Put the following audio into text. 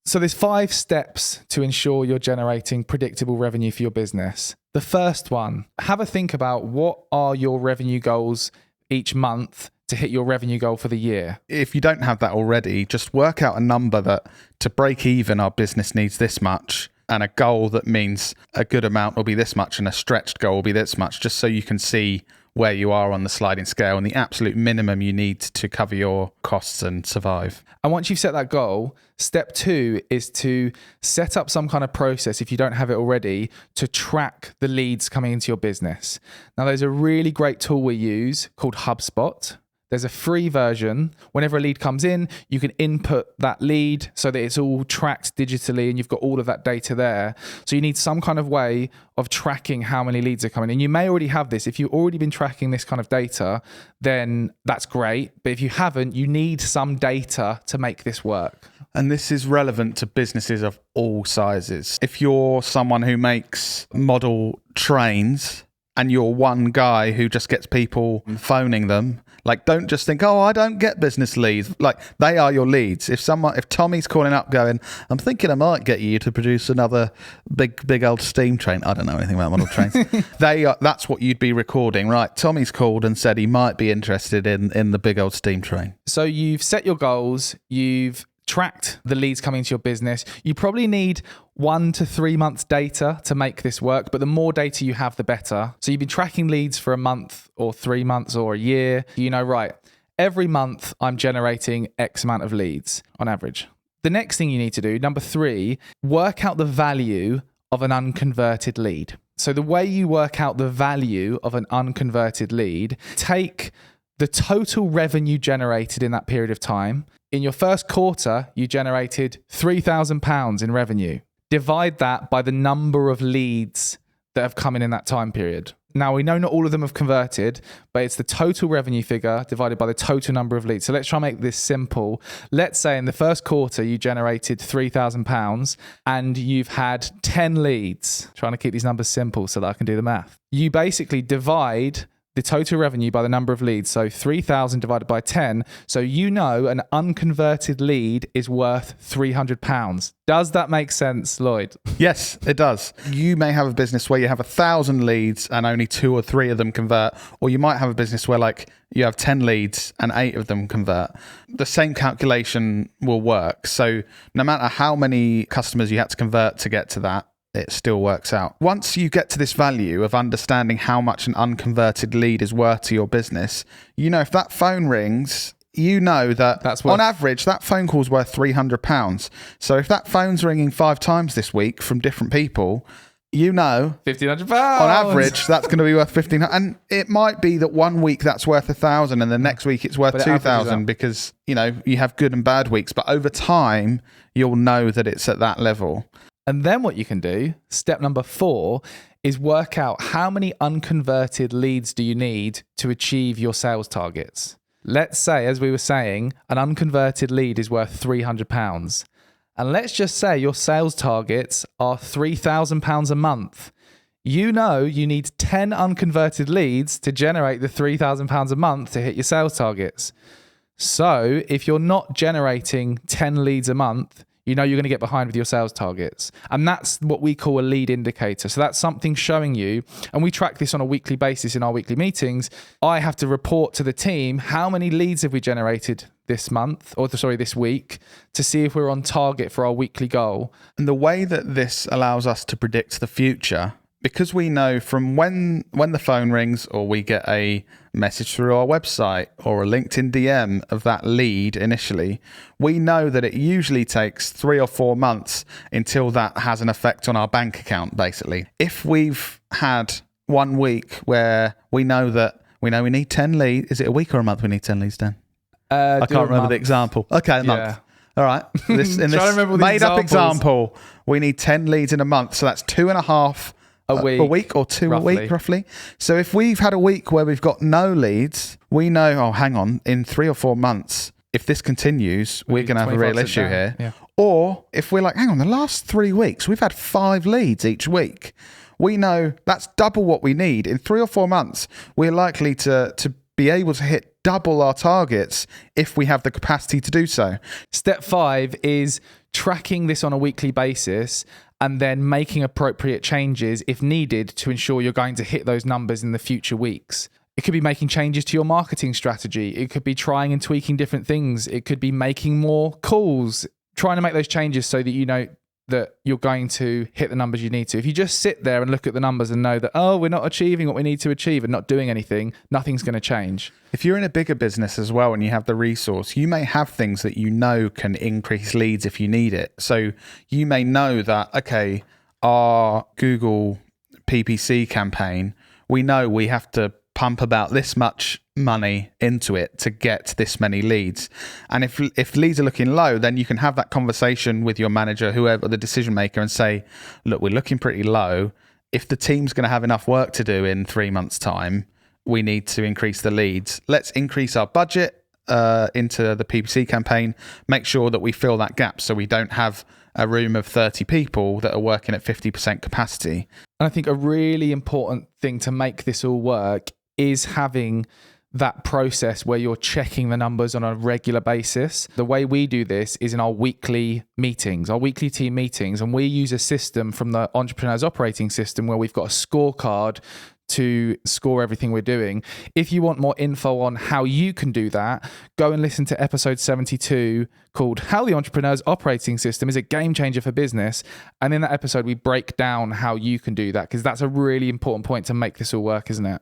So there's 5 steps to ensure you're generating predictable revenue for your business. The first one, have a think about what are your revenue goals each month to hit your revenue goal for the year. If you don't have that already, just work out a number that to break even, our business needs this much, and a goal that means a good amount will be this much and a stretched goal will be this much, just so you can see where you are on the sliding scale and the absolute minimum you need to cover your costs and survive. And once you've set that goal, step 2 is to set up some kind of process, if you don't have it already, to track the leads coming into your business. Now, there's a really great tool we use called HubSpot. There's a free version. Whenever a lead comes in, you can input that lead so that it's all tracked digitally and you've got all of that data there. So you need some kind of way of tracking how many leads are coming in. You may already have this. If you've already been tracking this kind of data, then that's great. But if you haven't, you need some data to make this work. And this is relevant to businesses of all sizes. If you're someone who makes model trains and you're one guy who just gets people phoning them, like, don't just think, oh, I don't get business leads. Like, they are your leads. If Tommy's calling up going, I'm thinking I might get you to produce another big old steam train. I don't know anything about model trains. That's what you'd be recording, right? Tommy's called and said he might be interested in the big old steam train. So you've set your goals. You've tracked the leads coming into your business. You probably need 1 to 3 months data to make this work, but the more data you have, the better. So you've been tracking leads for a month or 3 months or a year. You know, right, every month I'm generating X amount of leads on average. The next thing you need to do, number 3, work out the value of an unconverted lead. So the way you work out the value of an unconverted lead, take the total revenue generated in that period of time. In your first quarter, you generated £3,000 in revenue. Divide that by the number of leads that have come in that time period. Now, we know not all of them have converted, but it's the total revenue figure divided by the total number of leads. So let's try and make this simple. Let's say in the first quarter, you generated £3,000 and you've had 10 leads. Trying to keep these numbers simple so that I can do the math. You basically divide the total revenue by the number of leads. So 3,000 divided by 10. So you know an unconverted lead is worth £300. Does that make sense, Lloyd? Yes, it does. You may have a business where you have 1,000 leads and only 2 or 3 of them convert. Or you might have a business where like you have 10 leads and 8 of them convert. The same calculation will work. So no matter how many customers you had to convert to get to that, it still works out. Once you get to this value of understanding how much an unconverted lead is worth to your business, you know, if that phone rings, you know that on average, that phone call is worth £300. So if that phone's ringing 5 times this week from different people, you know, £1,500 on average, that's going to be worth £1,500. And it might be that one week that's worth £1,000 and the next week it's worth £2,000 because, you know, you have good and bad weeks. But over time, you'll know that it's at that level. And then what you can do, step number 4, is work out how many unconverted leads do you need to achieve your sales targets. Let's say, as we were saying, an unconverted lead is worth £300. And let's just say your sales targets are £3,000 a month. You know you need 10 unconverted leads to generate the £3,000 a month to hit your sales targets. So if you're not generating 10 leads a month, you know you're going to get behind with your sales targets. And that's what we call a lead indicator. So that's something showing you, and we track this on a weekly basis in our weekly meetings. I have to report to the team, how many leads have we generated this week, to see if we're on target for our weekly goal. And the way that this allows us to predict the future, because we know from when the phone rings or we get a message through our website or a LinkedIn DM of that lead initially, we know that it usually takes 3 or 4 months until that has an effect on our bank account, basically. If we've had 1 week where we know we need 10 leads, is it a week or a month we need 10 leads, Dan? I can't remember the example. Okay, a month. All right. In this made-up example, we need 10 leads in a month, so that's 2.5 a week or 2 roughly. A week, roughly. So if we've had a week where we've got no leads, we know, oh, hang on, in 3 or 4 months, if this continues, we're going to have a real issue here. Yeah. Or if we're like, hang on, the last 3 weeks, we've had 5 leads each week. We know that's double what we need. In 3 or 4 months, we're likely to be able to hit double our targets if we have the capacity to do so. Step 5 is tracking this on a weekly basis and then making appropriate changes if needed to ensure you're going to hit those numbers in the future weeks. It could be making changes to your marketing strategy. It could be trying and tweaking different things. It could be making more calls, trying to make those changes so that you know that you're going to hit the numbers you need to. If you just sit there and look at the numbers and know that, oh, we're not achieving what we need to achieve and not doing anything, nothing's going to change. If you're in a bigger business as well and you have the resource, you may have things that you know can increase leads if you need it. So you may know that, okay, our Google PPC campaign, we know we have to pump about this much money into it to get this many leads. And if leads are looking low, then you can have that conversation with your manager, whoever the decision maker, and say, look, we're looking pretty low. If the team's going to have enough work to do in 3 months' time, we need to increase the leads. Let's increase our budget into the PPC campaign, make sure that we fill that gap so we don't have a room of 30 people that are working at 50% capacity. And I think a really important thing to make this all work is having that process where you're checking the numbers on a regular basis. The way we do this is in our weekly meetings, our weekly team meetings, and we use a system from the Entrepreneur's Operating System where we've got a scorecard to score everything we're doing. If you want more info on how you can do that, go and listen to episode 72 called How the Entrepreneur's Operating System is a Game Changer for Business. And in that episode, we break down how you can do that, because that's a really important point to make this all work, isn't it?